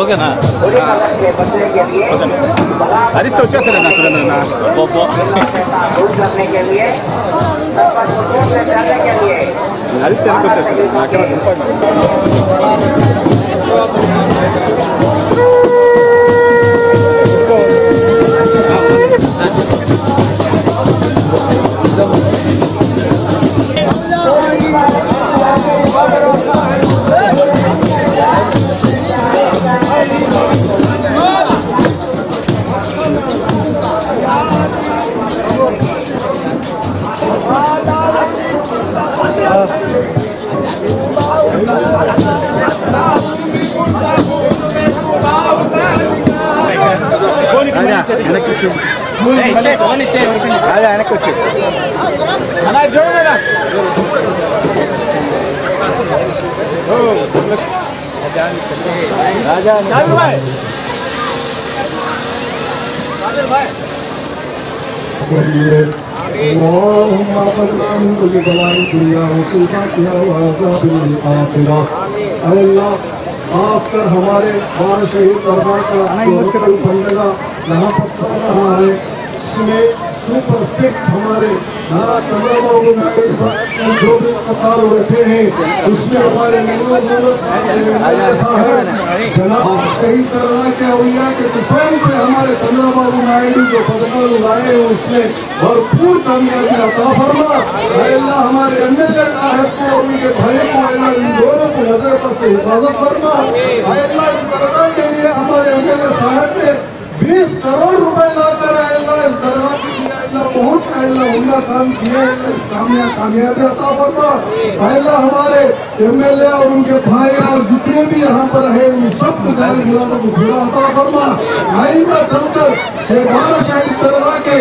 ఓకేనా హరిస్తే వచ్చేస్తారన్నా సురేంద్రన్న హరిస్తే వచ్చేస్తారు నాకేమో खासकर हमारे बार शहीद दरबार का बंदगा यहाँ पर चल रहा है, इसमें सुपर 6 हमारे नारा चंद्रबाबू नायडू साहब जो भी कतार रखे हैं उसमें हमारे शहीद दरगाह के औलिया के तुफैल से हमारे चंद्रबाबू नायडू जो पदका लाए हैं उसमें भरपूर कामयाबी अता फरमा। अल्लाह हमारे एमएलए साहब को और उनके भाई को अल्लाह इन दोनों को नजर पर से हिफाजत फरमा। अल्लाह इस दरगाह के लिए हमारे एमएलए साहब ने 20 करोड़ रुपए लाकर अल्लाह इस दरगाह के लिए अल्लाह बहुत अल्लाह उमदा काम किए, सामने कामयाबी अता फरमा। अल्लाह हमारे एमएलए और उनके भाई और जितने भी यहाँ पर है उन सबको जारी मुरादों को पूरा अता फरमा। आइंदा चलकर बारह शहीद दरगाह के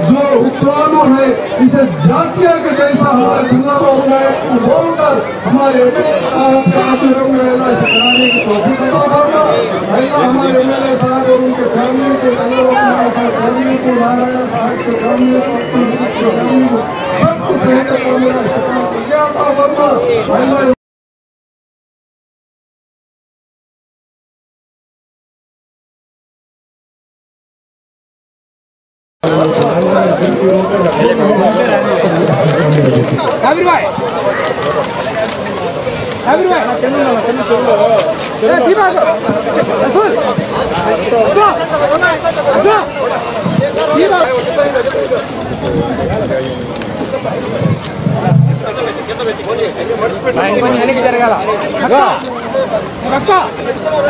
जो उत्सवानों है इसे जातिया के जैसा हमारे चंद्रबाबू नायडू को बोलकर हमारे एमएलए साहब के आदमी में अल्लाह से कराने की तौफीक अता फरमा। अल्लाह हमारे एमएलए साहब और उनके फैमिली को चंद्रबाबू नायडू साहब फैमिली को नारायण साहब के फैमिली को सबको सेहत और मेरा शुक्रिया अता फरमा। अल्लाह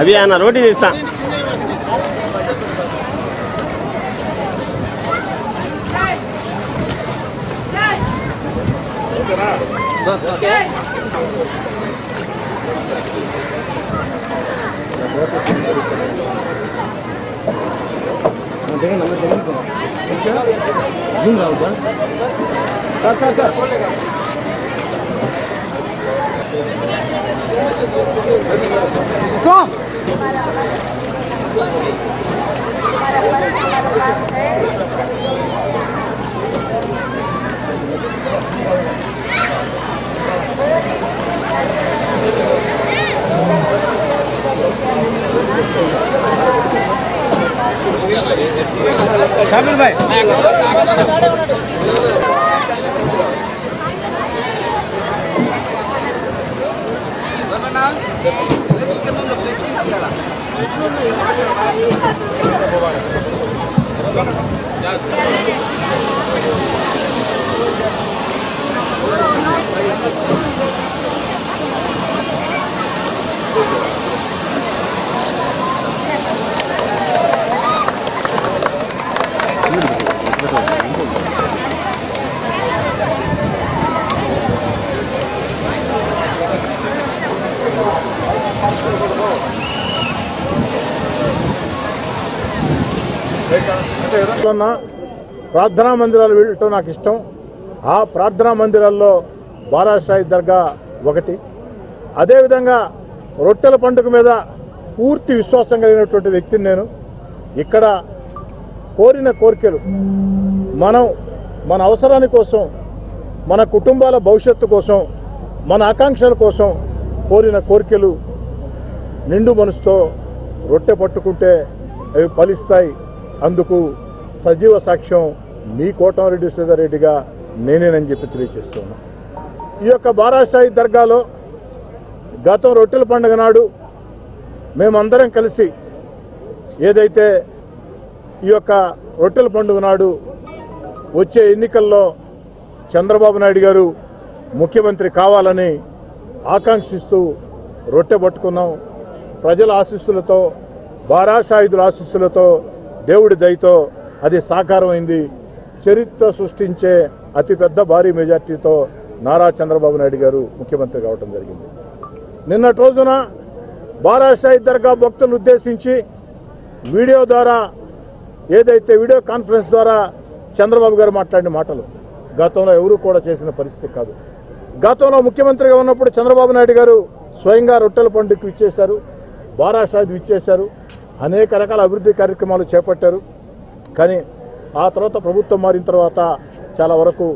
अभी आना रोटी देता शामिल भाई ప్రార్థనా మందిరాలు వెళ్ళటం నాకు ఇష్టం. ఆ ప్రార్థనా మందిరాల్లో బారాషాయి దర్గా ఒకటి. అదేవిధంగా రొట్టెల పండుగ మీద పూర్తి విశ్వాసం కలిగినటువంటి వ్యక్తిని నేను. ఇక్కడ కోరిన కోరికలు మనం మన అవసరాని కోసం, మన కుటుంబాల భవిష్యత్తు కోసం, మన ఆకాంక్షల కోసం కోరిన కోరికలు నిండు మనసుతో రొట్టె పట్టుకుంటే అవి ఫలిస్తాయి. అందుకు సజీవ సాక్ష్యం మీ కోటమిరెడ్డి శ్రీధర్రెడ్డిగా నేనేనని చెప్పి తెలియజేస్తున్నాను. ఈ యొక్క బారాషాయి దర్గాలో గతం రొట్టెల పండుగ నాడు మేమందరం కలిసి ఏదైతే ఈ యొక్క రొట్టెల పండుగ నాడు వచ్చే ఎన్నికల్లో చంద్రబాబు నాయుడు గారు ముఖ్యమంత్రి కావాలని ఆకాంక్షిస్తూ రొట్టె పట్టుకున్నాం. ప్రజల ఆశీస్సులతో, బారాషాయిదుల ఆశీస్సులతో, దేవుడి దయతో అది సాకారమైంది. చరిత్ర సృష్టించే అతిపెద్ద భారీ మెజార్టీతో నారా చంద్రబాబు నాయుడు గారు ముఖ్యమంత్రి కావడం జరిగింది. నిన్నటి రోజున బారాషాయి దర్గా భక్తులను ఉద్దేశించి వీడియో ద్వారా, ఏదైతే వీడియో కాన్ఫరెన్స్ ద్వారా చంద్రబాబు గారు మాట్లాడిన మాటలు గతంలో ఎవరూ కూడా చేసిన పరిస్థితి కాదు. గతంలో ముఖ్యమంత్రిగా ఉన్నప్పుడు చంద్రబాబు నాయుడు గారు స్వయంగా రొట్టెల పండుగకు ఇచ్చేశారు, బారాషాయికి ఇచ్చేశారు, అనేక రకాల అభివృద్ధి కార్యక్రమాలు చేపట్టారు. కానీ ఆ తర్వాత ప్రభుత్వం మారిన తర్వాత చాలా వరకు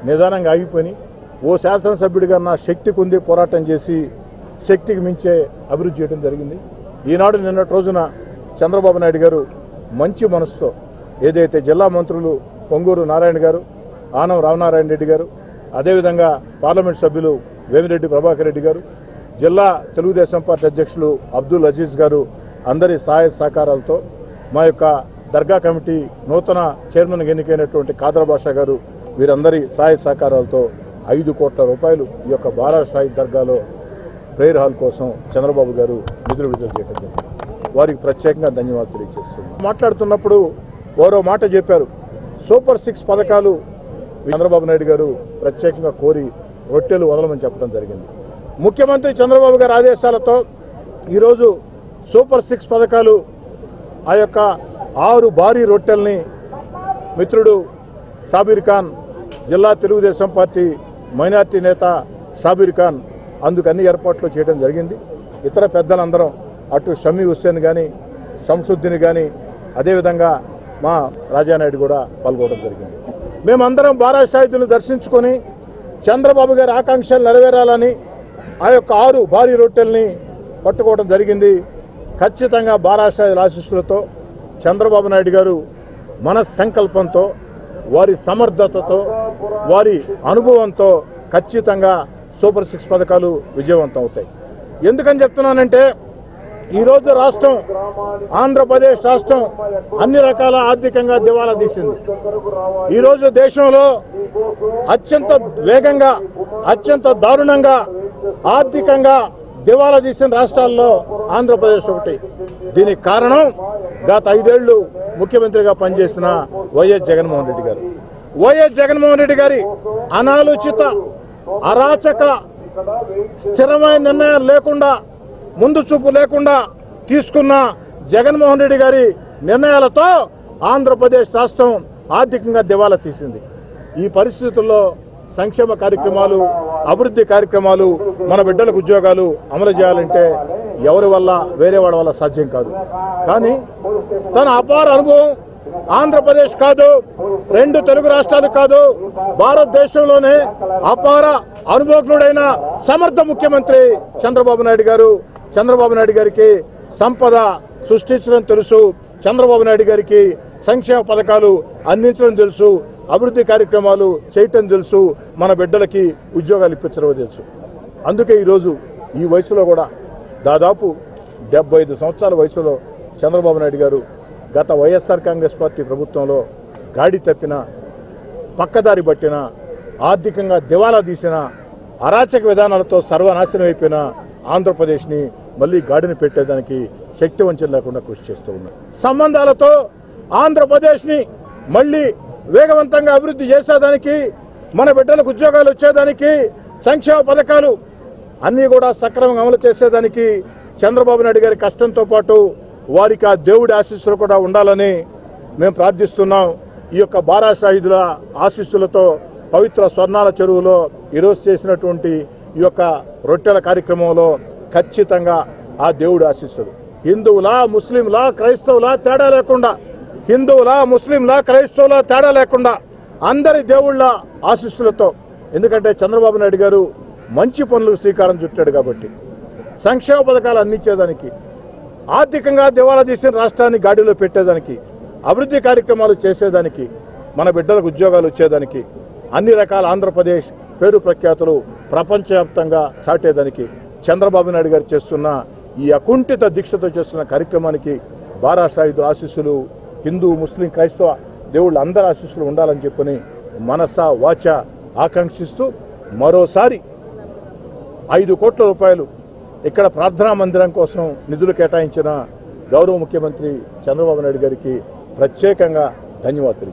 నిదానంగా ఆగిపోయి ఓ శాసనసభ్యుడిగా నా శక్తికి ఉంది పోరాటం చేసి శక్తికి మించే అభివృద్ధి చేయడం జరిగింది. ఈనాడు నిన్నటి రోజున చంద్రబాబు నాయుడు గారు మంచి మనసుతో ఏదైతే జిల్లా మంత్రులు పొంగూరు నారాయణ గారు, ఆనం రామనారాయణ రెడ్డి గారు, అదేవిధంగా పార్లమెంట్ సభ్యులు వేమిరెడ్డి ప్రభాకర్ రెడ్డి గారు, జిల్లా తెలుగుదేశం పార్టీ అధ్యక్షులు అబ్దుల్ అజీజ్ గారు అందరి సహాయ సహకారాలతో, మా యొక్క దర్గా కమిటీ నూతన చైర్మన్ ఎన్నికైనటువంటి కాదర్ బాషా గారు, వీరందరి సహాయ సహకారాలతో 5 కోట్ల రూపాయలు ఈ యొక్క బారాషాయి దర్గాలో ప్రేయర్ హాల్ కోసం చంద్రబాబు గారు నిధులు విడుదల చేయడం జరిగింది. వారికి ప్రత్యేకంగా ధన్యవాదాలు తెలియజేస్తున్నాం. మాట్లాడుతున్నప్పుడు వారో మాట చెప్పారు, సూపర్ 6 పథకాలు చంద్రబాబు నాయుడు గారు ప్రత్యేకంగా కోరి రొట్టెలు వదలమని చెప్పడం జరిగింది. ముఖ్యమంత్రి చంద్రబాబు గారి ఆదేశాలతో ఈరోజు సూపర్ 6 పథకాలు, ఆ యొక్క 6 భారీ రొట్టెల్ని మిత్రుడు షాబీర్ ఖాన్, జిల్లా తెలుగుదేశం పార్టీ మైనార్టీ నేత షాబీర్ ఖాన్ అందుకు అన్ని ఏర్పాట్లు చేయడం జరిగింది. ఇతర పెద్దలందరం అటు షమీ హుస్సేన్ కానీ, షంసుద్దీన్ కానీ, అదేవిధంగా మా రాజానాయుడు కూడా పాల్గొనడం జరిగింది. మేమందరం బారాషాయిదులను దర్శించుకొని చంద్రబాబు గారి ఆకాంక్షలు నెరవేరాలని ఆ యొక్క 6 భారీ రొట్టెల్ని పట్టుకోవడం జరిగింది. ఖచ్చితంగా బారాషాయిదుల ఆశీస్సులతో చంద్రబాబు నాయుడు గారు మన సంకల్పంతో, వారి సమర్థతతో, వారి అనుభవంతో ఖచ్చితంగా సూపర్ 6 పథకాలు విజయవంతం అవుతాయి. ఎందుకని చెప్తున్నానంటే ఈరోజు రాష్ట్రం, ఆంధ్రప్రదేశ్ రాష్ట్రం అన్ని రకాల ఆర్థికంగా దివాలా తీసింది. ఈరోజు దేశంలో అత్యంత వేగంగా, అత్యంత దారుణంగా ఆర్థికంగా దివాలా తీసిన రాష్ట్రాల్లో ఆంధ్రప్రదేశ్ ఒకటి. దీనికి కారణం గత 5 ఏళ్లు ముఖ్యమంత్రిగా పనిచేసిన వైఎస్ జగన్మోహన్ రెడ్డి గారు. వైఎస్ జగన్మోహన్ రెడ్డి గారి అనాలోచిత, అరాచక, స్థిరమైన నిర్ణయాలు లేకుండా, ముందు చూపు లేకుండా తీసుకున్న జగన్మోహన్ రెడ్డి గారి నిర్ణయాలతో ఆంధ్రప్రదేశ్ రాష్ట్రం ఆర్థికంగా దివాలా తీసింది. ఈ పరిస్థితుల్లో సంక్షేమ కార్యక్రమాలు, అభివృద్ధి కార్యక్రమాలు, మన బిడ్డలకు ఉద్యోగాలు అమలు చేయాలంటే ఎవరి వల్ల, వేరే వాళ్ళ వల్ల సాధ్యం కాదు. కానీ తన అపార అనుభవం ఆంధ్రప్రదేశ్ కాదు, 2 తెలుగు రాష్ట్రాలు కాదు, భారతదేశంలోనే అపార అనుభవజ్ఞుడైన సమర్థ ముఖ్యమంత్రి చంద్రబాబు నాయుడు గారు. చంద్రబాబు నాయుడు గారికి సంపద సృష్టించడం తెలుసు. చంద్రబాబు నాయుడు గారికి సంక్షేమ పథకాలు అందించడం తెలుసు, అభివృద్ధి కార్యక్రమాలు చేయటం తెలుసు, మన బిడ్డలకి ఉద్యోగాలు ఇప్పించడం తెలుసు. అందుకే ఈరోజు ఈ వయసులో కూడా దాదాపు 75 సంవత్సరాల వయసులో చంద్రబాబు నాయుడు గారు గత వైఎస్ఆర్ కాంగ్రెస్ పార్టీ ప్రభుత్వంలో గాడి తప్పిన, పక్కదారి పట్టిన, ఆర్థికంగా దివాలా తీసిన, అరాచక విధానాలతో సర్వనాశనం అయిపోయిన ఆంధ్రప్రదేశ్ని మళ్ళీ గాడిని పెట్టేదానికి శక్తి వంచన లేకుండా కృషి చేస్తూ ఉన్నారు. సంబంధాలతో ఆంధ్రప్రదేశ్ని మళ్ళీ వేగవంతంగా అభివృద్ధి చేసేదానికి, మన బిడ్డలకు ఉద్యోగాలు వచ్చేదానికి, సంక్షేమ పథకాలు అన్నీ కూడా సక్రమంగా అమలు చేసేదానికి చంద్రబాబు నాయుడు గారి కష్టంతో పాటు వారికి ఆ దేవుడి ఆశీస్సులు కూడా ఉండాలని మేము ప్రార్థిస్తున్నాం. ఈ యొక్క బారా షాహిదుల ఆశీస్సులతో పవిత్ర స్వర్ణాల చెరువులో ఈరోజు చేసినటువంటి ఈ యొక్క రొట్టెల కార్యక్రమంలో ఖచ్చితంగా ఆ దేవుడి ఆశీస్సులు హిందువులా, ముస్లింలా, క్రైస్తవులా తేడా లేకుండా, హిందువులా, ముస్లింలా, క్రైస్తవులా తేడా లేకుండా అందరి దేవుళ్ళ ఆశీస్సులతో, ఎందుకంటే చంద్రబాబు నాయుడు గారు మంచి పనులకు శ్రీకారం చుట్టాడు కాబట్టి, సంక్షేమ పథకాలు అందించేదానికి, ఆర్థికంగా దివాలా తీసిన రాష్ట్రాన్ని గాడిలో పెట్టేదానికి, అభివృద్ధి కార్యక్రమాలు చేసేదానికి, మన బిడ్డలకు ఉద్యోగాలు వచ్చేదానికి, అన్ని రకాల ఆంధ్రప్రదేశ్ పేరు ప్రఖ్యాతులు ప్రపంచవ్యాప్తంగా చాటేదానికి చంద్రబాబు నాయుడు గారు చేస్తున్న ఈ అకుంఠిత దీక్షతో చేస్తున్న కార్యక్రమానికి బారా షాహిదుల ఆశీస్సులు, హిందూ, ముస్లిం, క్రైస్తవ దేవుళ్ళ అందరి ఆశీస్సులు ఉండాలని చెప్పని మనస వాచ ఆకాంక్షిస్తూ మరోసారి 5 కోట్ల రూపాయలు ఇక్కడ ప్రార్థనా మందిరం కోసం నిధులు కేటాయించిన గౌరవ ముఖ్యమంత్రి చంద్రబాబు నాయుడు గారికి ప్రత్యేకంగా ధన్యవాదాలు.